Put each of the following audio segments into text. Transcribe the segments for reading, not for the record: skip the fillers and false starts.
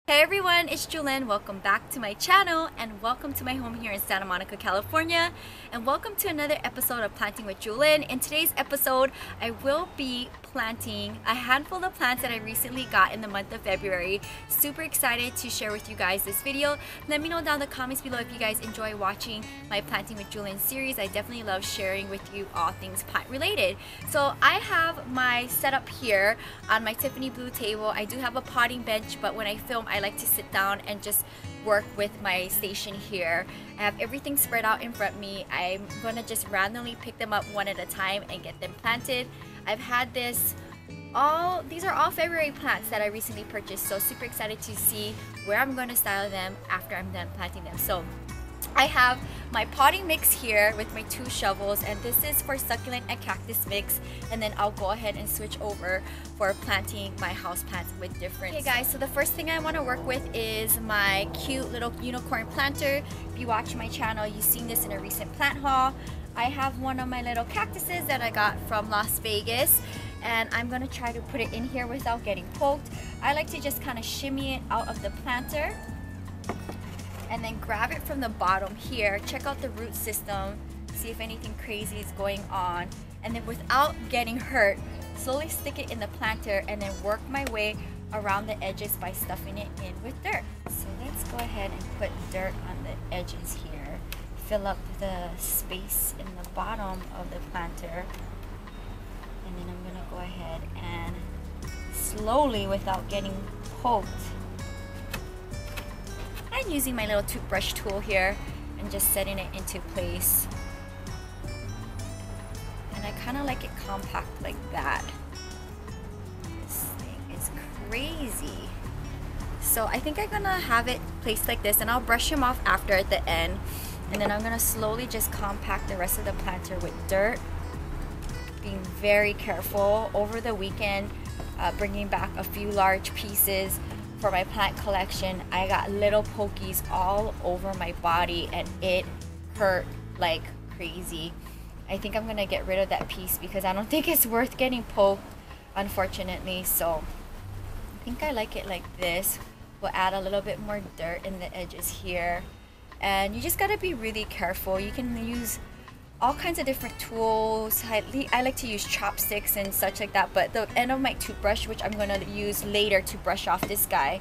Hey everyone, it's Jewelyn. Welcome back to my channel and welcome to my home here in Santa Monica, California, and welcome to another episode of Planting with Jewelyn. In today's episode, I will be planting a handful of plants that I recently got in the month of February. Super excited to share with you guys this video. Let me know down in the comments below if you guys enjoy watching my Planting with Jewelyn series. I definitely love sharing with you all things plant related. So I have my setup here on my Tiffany blue table. I do have a potting bench, but when I film, I like to sit down and just work with my station here. I have everything spread out in front of me. I'm gonna just randomly pick them up one at a time and get them planted. I've had these are all February plants that I recently purchased, so super excited to see where I'm going to style them after I'm done planting them. So I have my potting mix here with my 2 shovels, and this is for succulent and cactus mix, and then I'll go ahead and switch over for planting my house plants with different. Okay guys, so the first thing I want to work with is my cute little unicorn planter. If you watch my channel, you've seen this in a recent plant haul. I have one of my little cactuses that I got from Las Vegas, and I'm going to try to put it in here without getting poked. I like to just kind of shimmy it out of the planter and then grab it from the bottom here, check out the root system, see if anything crazy is going on, and then without getting hurt, slowly stick it in the planter and then work my way around the edges by stuffing it in with dirt. So let's go ahead and put dirt on the edges here, fill up the space in the bottom of the planter, and then I'm gonna go ahead and slowly, without getting poked, I'm using my little toothbrush tool here and just setting it into place. And I kind of like it compact like that. This thing is crazy. So I think I'm gonna have it placed like this, and I'll brush him off after at the end. And then I'm gonna slowly just compact the rest of the planter with dirt, being very careful. Over the weekend, bringing back a few large pieces for my plant collection, I got little pokies all over my body and it hurt like crazy. I think I'm gonna get rid of that piece because I don't think it's worth getting poked, unfortunately. So I think I like it like this. We'll add a little bit more dirt in the edges here, and you just gotta be really careful. You can use all kinds of different tools. I like to use chopsticks and such like that, but the end of my toothbrush, which I'm going to use later to brush off this guy,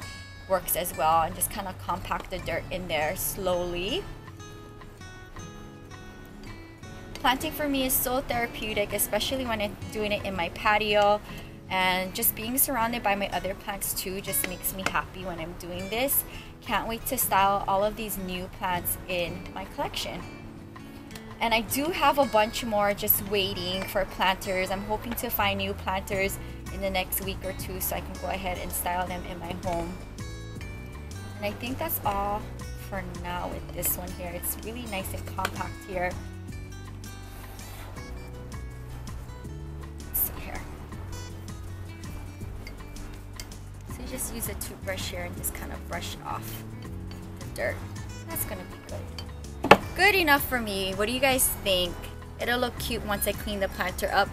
works as well. And just kind of compact the dirt in there slowly. Planting for me is so therapeutic, especially when I'm doing it in my patio, and just being surrounded by my other plants too just makes me happy when I'm doing this. Can't wait to style all of these new plants in my collection. And I do have a bunch more just waiting for planters. I'm hoping to find new planters in the next week or 2 so I can go ahead and style them in my home. And I think that's all for now with this one here. It's really nice and compact here. Let's see here. So you just use a toothbrush here and just kind of brush off the dirt. That's gonna be good. Good enough for me. What do you guys think? It'll look cute once I clean the planter up.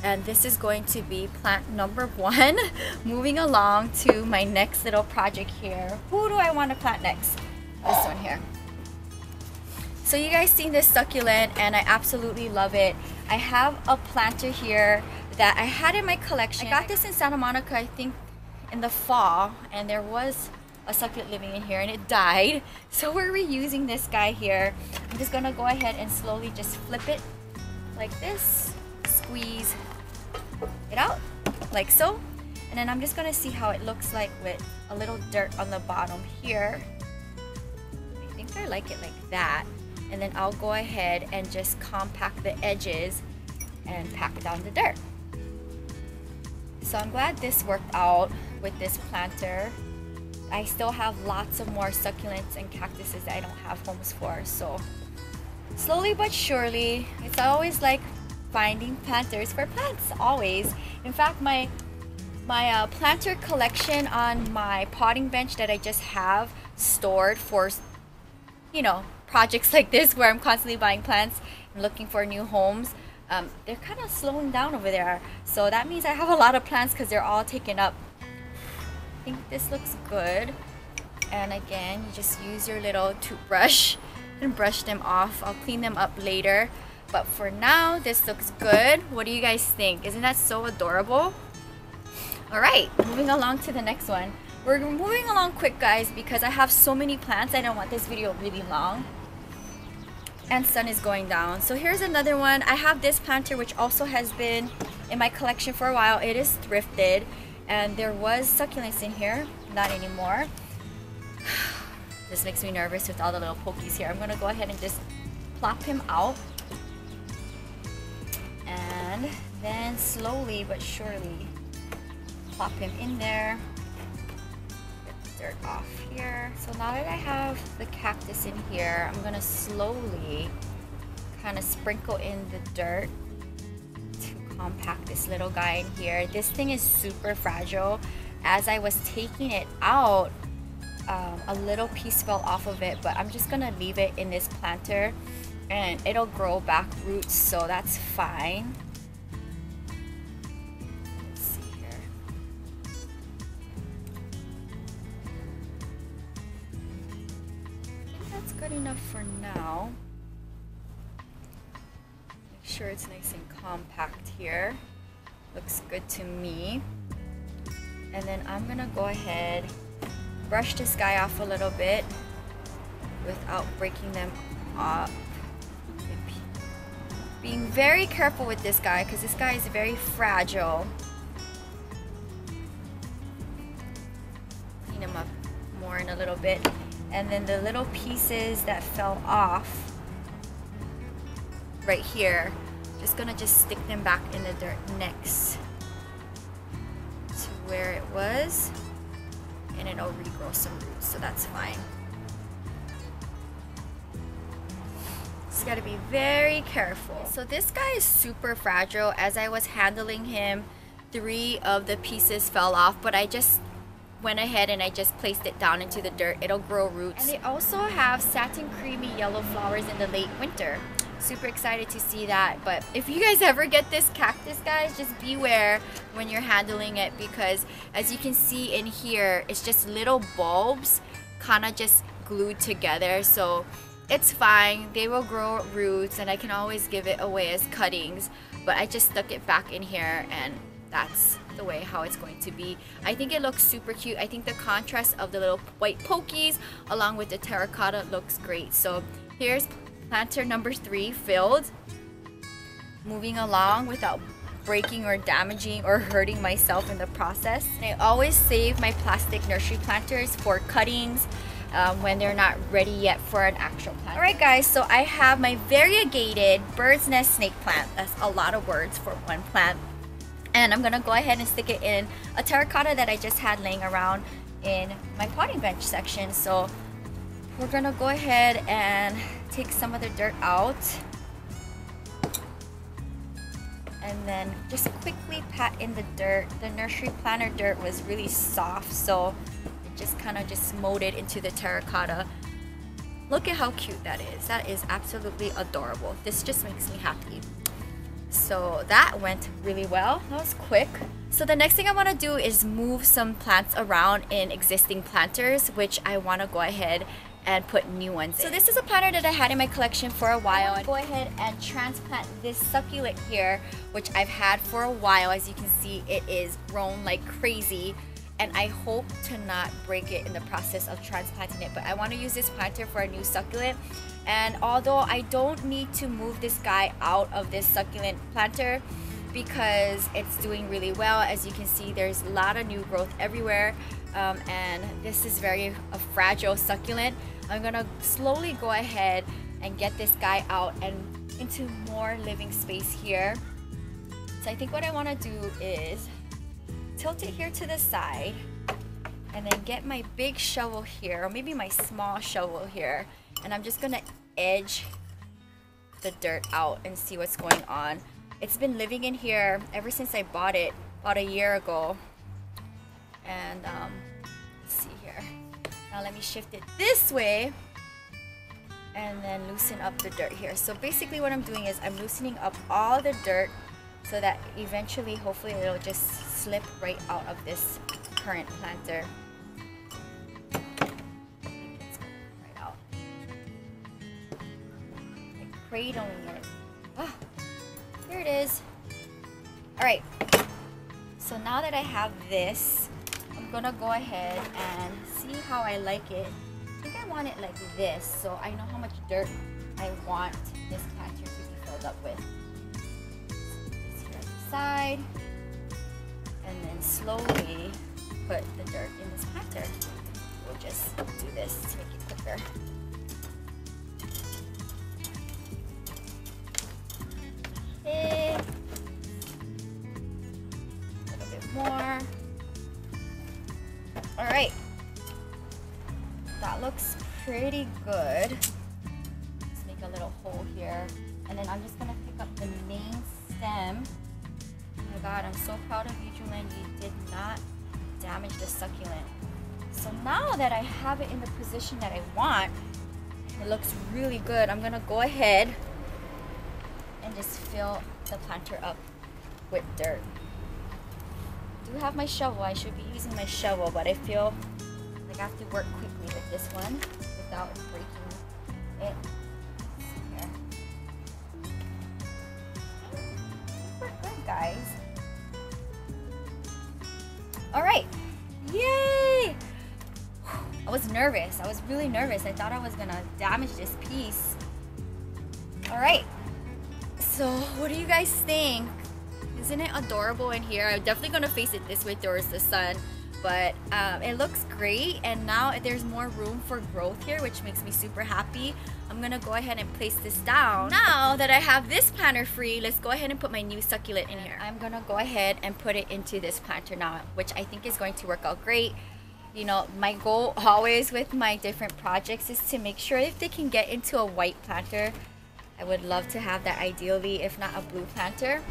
And this is going to be plant number 1. Moving along to my next little project here. Who do I want to plant next? This one here. So you guys seen this succulent and I absolutely love it. I have a planter here that I had in my collection. I got this in Santa Monica, I think in the fall, and there was a succulent living in here and it died, so we're reusing this guy here. I'm just gonna go ahead and slowly just flip it like this, squeeze it out like so, and then I'm just gonna see how it looks like with a little dirt on the bottom here. I think I like it like that, and then I'll go ahead and just compact the edges and pack down the dirt. So I'm glad this worked out with this planter. I still have lots of more succulents and cactuses that I don't have homes for, so slowly but surely, it's always like finding planters for plants, always. In fact, my planter collection on my potting bench that I just have stored for, you know, projects like this where I'm constantly buying plants and looking for new homes, they're kind of slowing down over there. So that means I have a lot of plants because they're all taken up. I think this looks good. And again, you just use your little toothbrush and brush them off. I'll clean them up later. But for now, this looks good. What do you guys think? Isn't that so adorable? Alright, moving along to the next one. We're moving along quick, guys, because I have so many plants. I don't want this video really long. And sun is going down. So here's another one. I have this planter, which also has been in my collection for a while. It is thrifted. And there was succulents in here. Not anymore. This makes me nervous with all the little pokies here. I'm going to go ahead and just plop him out. And then slowly but surely plop him in there. Get the dirt off here. So now that I have the cactus in here, I'm going to slowly kind of sprinkle in the dirt to compact this little guy in here. This thing is super fragile. As I was taking it out, a little piece fell off of it, but I'm just gonna leave it in this planter and it'll grow back roots, so that's fine. Let's see here. I think that's good enough for now. Make sure it's nice and compact here. Looks good to me. And then I'm gonna go ahead, brush this guy off a little bit without breaking them up. Being very careful with this guy because this guy is very fragile. Clean him up more in a little bit. And then the little pieces that fell off right here, just gonna stick them back in the dirt next to where it was. And it'll regrow some roots, so that's fine. Just gotta be very careful. So this guy is super fragile. As I was handling him, 3 of the pieces fell off, but I just went ahead and I just placed it down into the dirt. It'll grow roots. And they also have satin creamy yellow flowers in the late winter. Super excited to see that. But if you guys ever get this cactus, guys, just beware when you're handling it, because as you can see in here, it's just little bulbs kind of just glued together. So it's fine, they will grow roots and I can always give it away as cuttings, but I just stuck it back in here and that's the way how it's going to be. I think it looks super cute. I think the contrast of the little white pokies along with the terracotta looks great. So here's planter number 3 filled. Moving along without breaking or damaging or hurting myself in the process. And I always save my plastic nursery planters for cuttings when they're not ready yet for an actual plant. Alright guys, so I have my variegated bird's nest snake plant. That's a lot of words for one plant. And I'm gonna go ahead and stick it in a terracotta that I just had laying around in my potting bench section. So we're gonna go ahead and take some of the dirt out and then just quickly pat in the dirt. The nursery planter dirt was really soft, so it just kind of just molded into the terracotta. Look at how cute that is. That is absolutely adorable. This just makes me happy. So that went really well. That was quick. So the next thing I want to do is move some plants around in existing planters, which I want to go ahead and put new ones in. So this is a planter that I had in my collection for a while. I'll go ahead and transplant this succulent here, which I've had for a while. As you can see, it is grown like crazy, and I hope to not break it in the process of transplanting it. But I want to use this planter for a new succulent. And although I don't need to move this guy out of this succulent planter because it's doing really well, as you can see, there's a lot of new growth everywhere, and this is very a fragile succulent. I'm gonna slowly go ahead and get this guy out and into more living space here. So I think what I want to do is tilt it here to the side and then get my big shovel here, or maybe my small shovel here, and I'm just gonna edge the dirt out and see what's going on. It's been living in here ever since I bought it about a year ago. And let's see here. Now let me shift it this way and then loosen up the dirt here. So basically what I'm doing is I'm loosening up all the dirt so that eventually, hopefully, it'll just slip right out of this current planter. cradling it. Oh, here it is. All right, so now that I have this, I'm gonna go ahead and see how I like it. I think I want it like this, so I know how much dirt I want this planter to be filled up with. This here at the side, and then slowly put the dirt in this planter. We'll just do this to make it quicker. Okay. A little bit more. All right. That looks pretty good. Let's make a little hole here. And then I'm just gonna pick up the main stem. Oh my God, I'm so proud of you, Jewelyn. You did not damage the succulent. So now that I have it in the position that I want, it looks really good. I'm gonna go ahead and just fill the planter up with dirt. I do have my shovel. I should be using my shovel, but I feel like I have to work quickly with this one without breaking it. Here. We're good, guys. All right. Yay! I was nervous. I was really nervous. I thought I was gonna damage this piece. All right. So what do you guys think? Isn't it adorable in here? I'm definitely gonna face it this way towards the sun, but it looks great. And now there's more room for growth here, which makes me super happy. I'm gonna go ahead and place this down. Now that I have this planter free, let's go ahead and put my new succulent in here. I'm gonna go ahead and put it into this planter now, which I think is going to work out great. You know, my goal always with my different projects is to make sure if they can get into a white planter. I would love to have that ideally, if not a blue planter.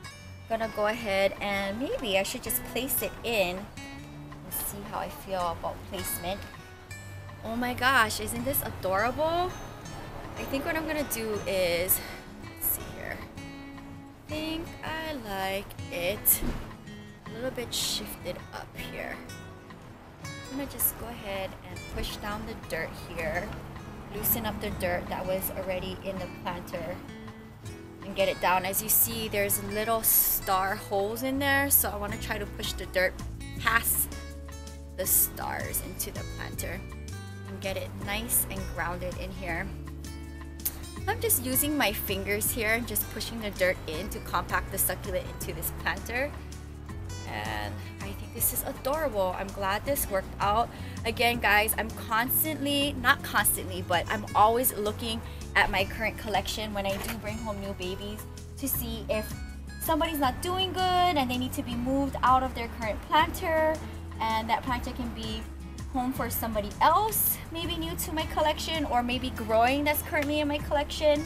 I'm gonna go ahead and maybe I should just place it in and see how I feel about placement. Oh my gosh, isn't this adorable? I think what I'm gonna do is, let's see here. I think I like it a little bit shifted up here. I'm gonna just go ahead and push down the dirt here, loosen up the dirt that was already in the planter, and get it down. As you see, there's little star holes in there, so I want to try to push the dirt past the stars into the planter and get it nice and grounded in here. I'm just using my fingers here and just pushing the dirt in to compact the succulent into this planter. And I think this is adorable. I'm glad this worked out. Again, guys, I'm but I'm always looking at my current collection when I do bring home new babies to see if somebody's not doing good and they need to be moved out of their current planter, and that planter can be home for somebody else, maybe new to my collection, or maybe growing that's currently in my collection.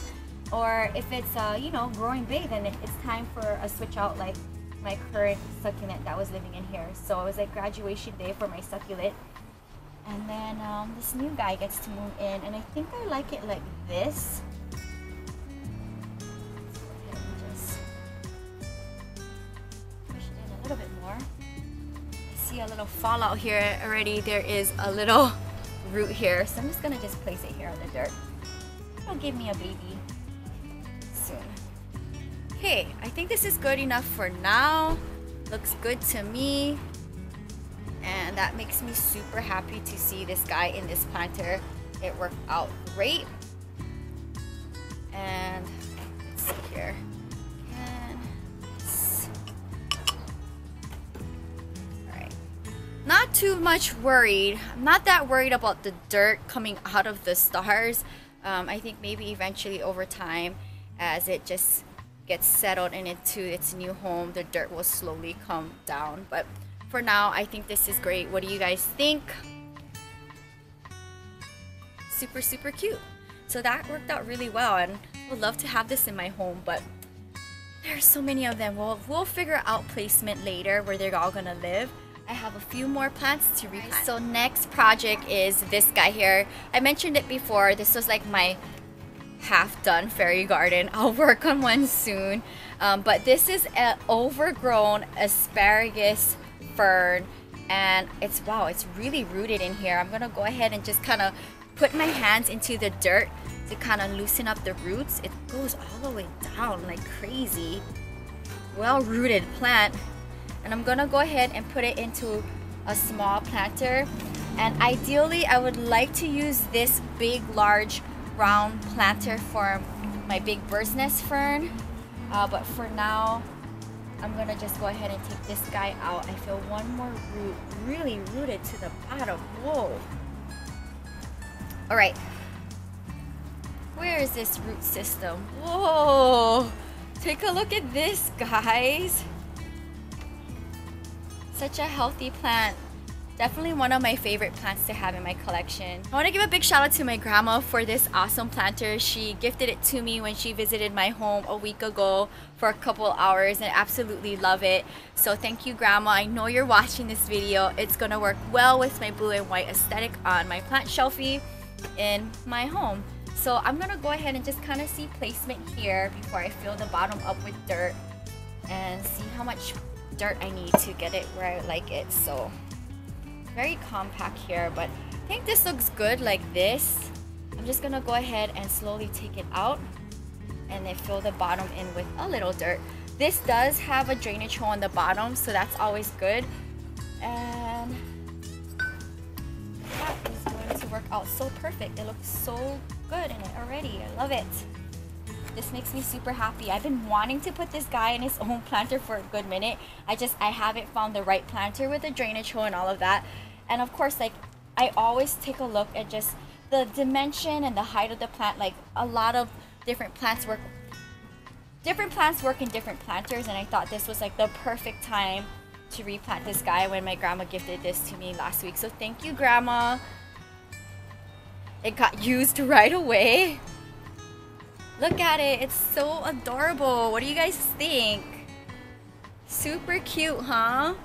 Or if it's you know, growing big, then it's time for a switch out, like my current succulent that was living in here. So it was like graduation day for my succulent, and then this new guy gets to move in, and I think I like it like this. Let's go ahead and just push it in a little bit more. I see a little fallout here already. There is a little root here, so I'm just gonna just place it here on the dirt. It'll give me a baby soon. Okay, I think this is good enough for now. Looks good to me. And that makes me super happy to see this guy in this planter. It worked out great. And let's see here. Alright. Not too much worried. I'm not that worried about the dirt coming out of the stars. I think maybe eventually over time, as it just gets settled into its new home, the dirt will slowly come down. But for now, I think this is great. What do you guys think? Super, super cute. So that worked out really well, and I would love to have this in my home, but there's so many of them. We'll figure out placement later where they're all gonna live. I have a few more plants to replant. So next project is this guy here. I mentioned it before. This was like my half-done fairy garden. I'll work on one soon, but this is an overgrown asparagus fern, and it's, wow, it's really rooted in here. I'm gonna go ahead and just kind of put my hands into the dirt to kind of loosen up the roots, it goes all the way down like crazy. Well-rooted plant. And I'm gonna go ahead and put it into a small planter. And ideally, I would like to use this big, large, round planter for my big bird's nest fern. But for now, I'm gonna just go ahead and take this guy out. I feel one more root really rooted to the bottom. Whoa. All right. Where is this root system? Whoa. Take a look at this, guys. Such a healthy plant. Definitely one of my favorite plants to have in my collection. I want to give a big shout out to my grandma for this awesome planter. She gifted it to me when she visited my home a week ago for a couple hours, and I absolutely love it. So thank you, Grandma. I know you're watching this video. It's gonna work well with my blue and white aesthetic on my plant shelfie in my home. So I'm gonna go ahead and just kind of see placement here before I fill the bottom up with dirt and see how much dirt I need to get it where I like it. So very compact here, but I think this looks good like this. I'm just gonna go ahead and slowly take it out and then fill the bottom in with a little dirt. This does have a drainage hole on the bottom, so that's always good. And that is going to work out so perfect. It looks so good in it already. I love it. This makes me super happy. I've been wanting to put this guy in his own planter for a good minute. I haven't found the right planter with a drainage hole and all of that. And of course, like, I always take a look at just the dimension and the height of the plant. Like, a lot of different plants work in different planters, and I thought this was like the perfect time to replant this guy when my grandma gifted this to me last week. So thank you, Grandma. It got used right away. Look at it, it's so adorable. What do you guys think? Super cute, huh?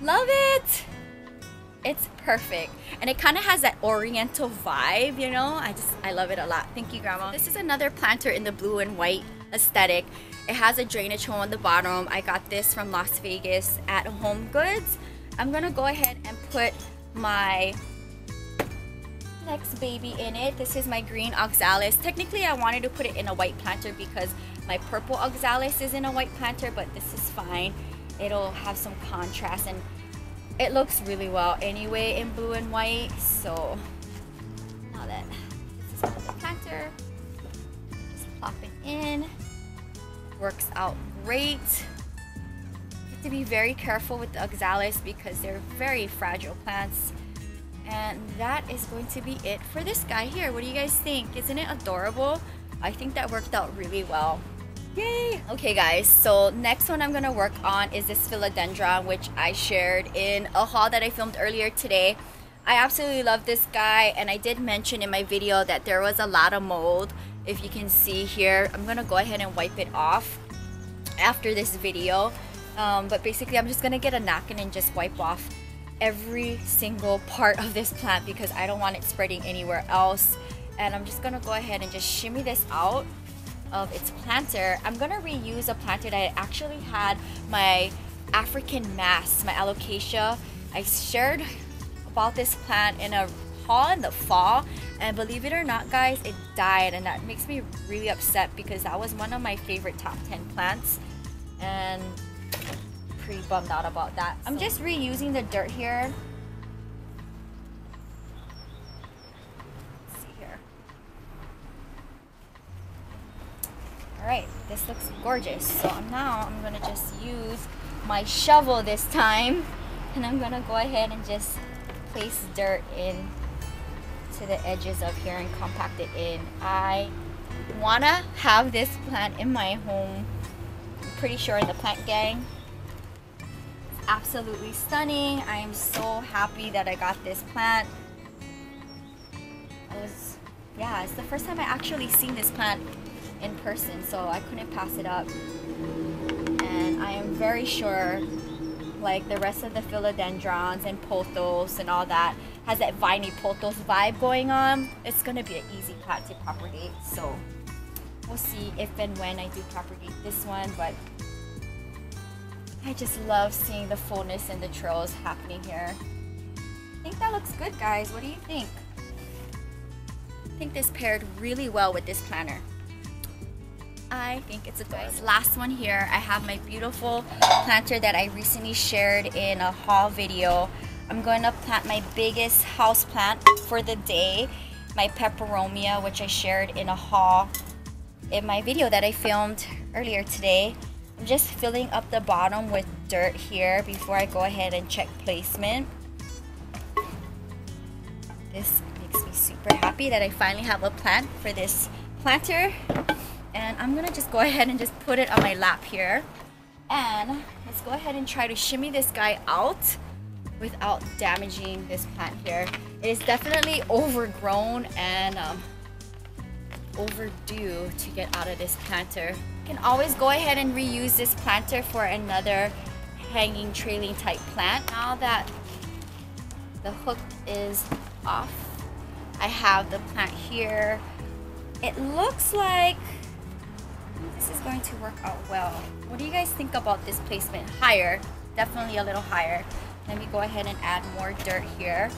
Love it. It's perfect. And it kind of has that oriental vibe, you know? I love it a lot. Thank you, Grandma. This is another planter in the blue and white aesthetic. It has a drainage hole on the bottom. I got this from Las Vegas at Home Goods. I'm gonna go ahead and put my next baby in it. This is my green Oxalis. Technically, I wanted to put it in a white planter because my purple Oxalis is in a white planter, but this is fine. It'll have some contrast, and it looks really well anyway in blue and white. So now that this is another planter, just plop it in. Works out great. You have to be very careful with the Oxalis because they're very fragile plants. And that is going to be it for this guy here. What do you guys think? Isn't it adorable? I think that worked out really well. Yay! Okay guys, so next one I'm gonna work on is this Philodendron, which I shared in a haul that I filmed earlier today. I absolutely love this guy, and I did mention in my video that there was a lot of mold. If you can see here, I'm gonna go ahead and wipe it off after this video. But basically I'm just gonna get a napkin and just wipe off every single part of this plant because I don't want it spreading anywhere else. And I'm just gonna go ahead and just shimmy this out of its planter. I'm gonna reuse a planter that I actually had my African mass, my alocasia. I shared about this plant in a haul in the fall, and believe it or not guys, it died, and that makes me really upset because that was one of my favorite top 10 plants, and pretty bummed out about that. I'm just reusing the dirt here. Let's see here. Alright, this looks gorgeous. So now I'm gonna just use my shovel this time, and I'm gonna go ahead and just place dirt in to the edges of here and compact it in. I wanna have this plant in my home. I'm pretty sure in the plant gang. Absolutely stunning. I am so happy that I got this plant. It's the first time I actually seen this plant in person, so I couldn't pass it up. And I am very sure, like the rest of the philodendrons and pothos and all that, has that viney pothos vibe going on. It's gonna be an easy plant to propagate, so we'll see if and when I do propagate this one, but I just love seeing the fullness and the trills happening here. I think that looks good, guys. What do you think? think this paired really well with this planter. I think it's a good. Last one here, I have my beautiful planter that I recently shared in a haul video. I'm going to plant my biggest house plant for the day, my Peperomia, which I shared in a haul in my video that I filmed earlier today. I'm just filling up the bottom with dirt here before I go ahead and check placement. This makes me super happy that I finally have a plant for this planter. And I'm gonna just go ahead and just put it on my lap here. And let's go ahead and try to shimmy this guy out without damaging this plant here. It is definitely overgrown and overdue to get out of this planter. You can always go ahead and reuse this planter for another hanging trailing type plant. Now that the hook is off, I have the plant here. It looks like this is going to work out well. What do you guys think about this placement? Higher, definitely a little higher. Let me go ahead and add more dirt here.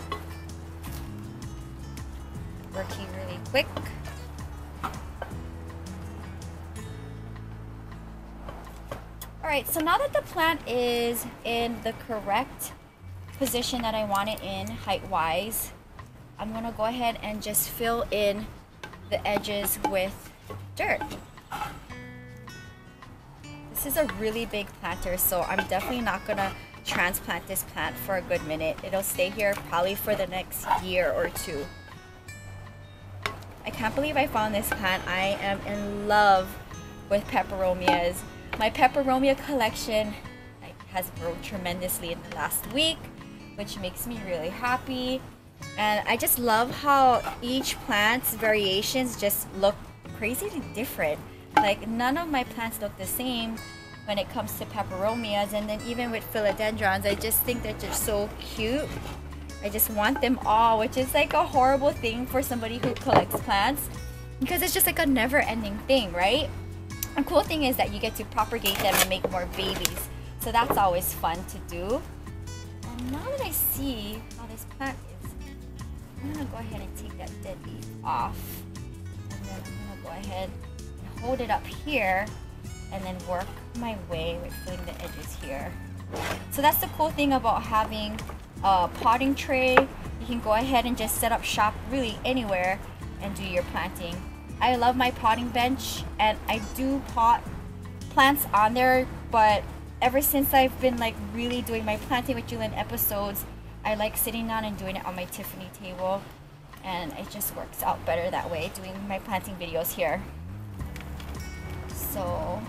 Working really quick. Alright, so now that the plant is in the correct position that I want it in, height-wise, I'm gonna go ahead and just fill in the edges with dirt. This is a really big planter, so I'm definitely not gonna transplant this plant for a good minute. It'll stay here probably for the next year or two. I can't believe I found this plant. I am in love with Peperomias. My Peperomia collection has grown tremendously in the last week, which makes me really happy. And I just love how each plant's variations just look crazily different. Like, none of my plants look the same when it comes to Peperomias, and then even with Philodendrons, I just think they're just so cute. I just want them all, which is like a horrible thing for somebody who collects plants, because it's just like a never-ending thing, right? The cool thing is that you get to propagate them and make more babies, so that's always fun to do. And now that I see how this plant is, I'm gonna go ahead and take that dead leaf off, and then I'm gonna go ahead and hold it up here and then work my way with filling the edges here. So that's the cool thing about having a potting tray. You can go ahead and just set up shop really anywhere and do your planting. I love my potting bench, and I do pot plants on there, but ever since I've been like really doing my planting with Jewelyn episodes, I like sitting down and doing it on my Tiffany table, and it just works out better that way, doing my planting videos here. So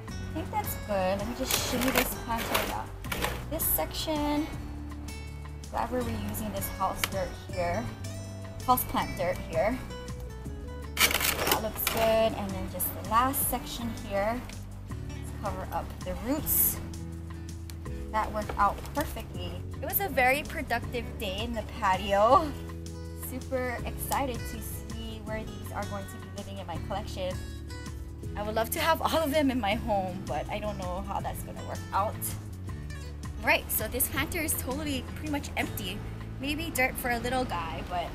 I think that's good. Let me just shimmy this planter out. This section, glad we're reusing this house dirt here, house plant dirt here. That looks good. And then just the last section here, let's cover up the roots. That worked out perfectly. It was a very productive day in the patio. Super excited to see where these are going to be living in my collection. I would love to have all of them in my home, but I don't know how that's gonna work out. Right, so this planter is totally pretty much empty. Maybe dirt for a little guy, but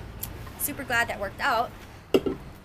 super glad that worked out.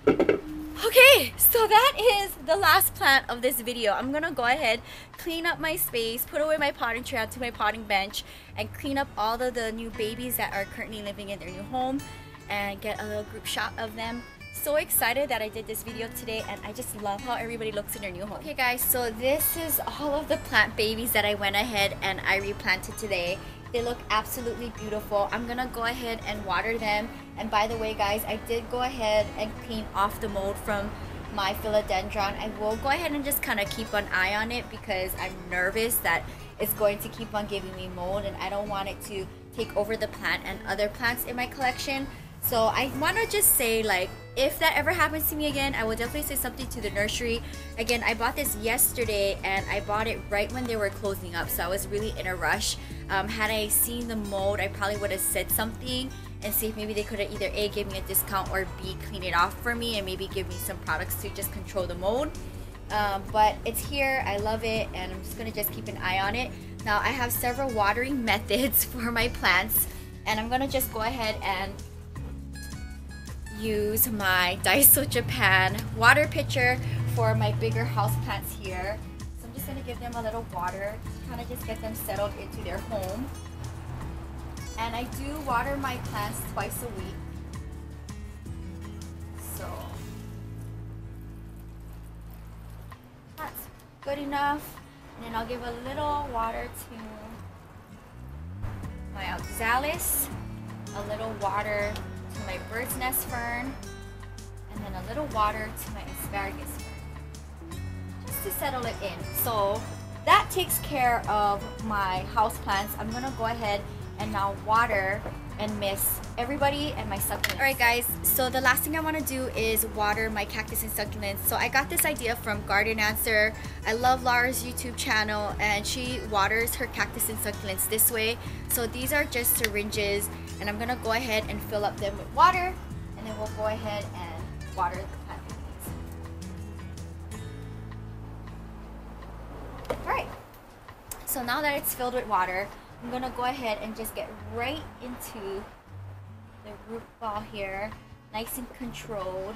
Okay, so that is the last plant of this video. I'm gonna go ahead, clean up my space, put away my potting tray onto my potting bench, and clean up all of the new babies that are currently living in their new home, and get a little group shot of them. So excited that I did this video today, and I just love how everybody looks in their new home. Okay guys, so this is all of the plant babies that I went ahead and I replanted today. They look absolutely beautiful. I'm gonna go ahead and water them. And by the way guys, I did go ahead and clean off the mold from my Philodendron. I will go ahead and just kind of keep an eye on it, because I'm nervous that it's going to keep on giving me mold, and I don't want it to take over the plant and other plants in my collection. So I want to just say, like, if that ever happens to me again, I will definitely say something to the nursery. Again, I bought this yesterday, and I bought it right when they were closing up, so I was really in a rush. Had I seen the mold, I probably would have said something and see if maybe they could have either A, give me a discount, or B, clean it off for me and maybe give me some products to just control the mold. But it's here, I love it, and I'm just going to just keep an eye on it. Now, I have several watering methods for my plants, and I'm going to just go ahead and use my Daiso Japan water pitcher for my bigger houseplants here. So I'm just going to give them a little water to kind of just get them settled into their home. And I do water my plants twice a week. So that's good enough. And then I'll give a little water to my Oxalis, a little water to my bird's nest fern, and then a little water to my asparagus fern, just to settle it in. So that takes care of my house plants. I'm gonna go ahead and now water and mist everybody and my succulents. Alright guys, so the last thing I want to do is water my cactus and succulents. So I got this idea from Garden Answer. I love Laura's YouTube channel, and she waters her cactus and succulents this way. So these are just syringes, and I'm gonna go ahead and fill up them with water, and then we'll go ahead and water the plant babies. Alright, so now that it's filled with water, I'm gonna go ahead and just get right into the root ball here, nice and controlled,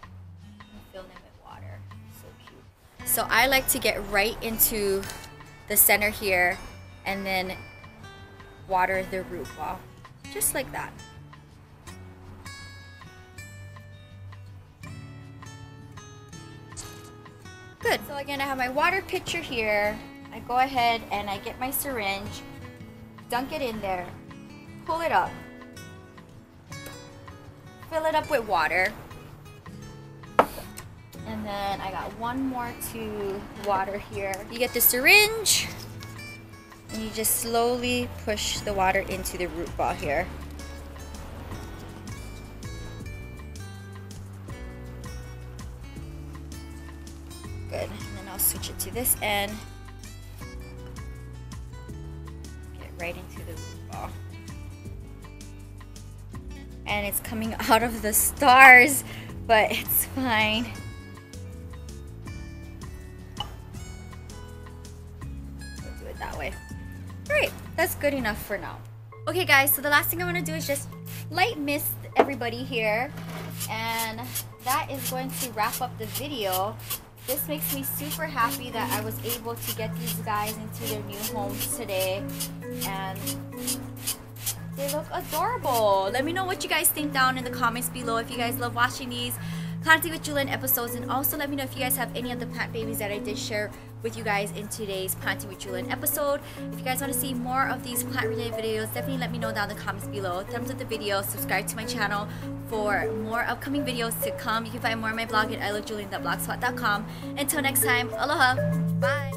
and fill them with water. So cute. So I like to get right into the center here and then water the root ball, just like that. Good. So again, I have my water pitcher here. I go ahead and I get my syringe, dunk it in there, pull it up, fill it up with water, and then I got one more to water here. You get the syringe and you just slowly push the water into the root ball here. Good, and then I'll switch it to this end. Right into the root ball, and it's coming out of the stars, but it's fine. We'll do it that way. Great, that's good enough for now. Okay guys, so the last thing I want to do is just light mist everybody here, and that is going to wrap up the video. This makes me super happy that I was able to get these guys into their new homes today, and they look adorable. Let me know what you guys think down in the comments below, if you guys love watching these Planting with Jewelyn episodes, and also let me know if you guys have any of the plant babies that I did share with you guys in today's Planting with Jewelyn episode. If you guys want to see more of these plant related videos, definitely let me know down in the comments below. Thumbs up the video, subscribe to my channel for more upcoming videos to come. You can find more on my blog at ilovejewelyn.blogspot.com. Until next time, aloha, bye.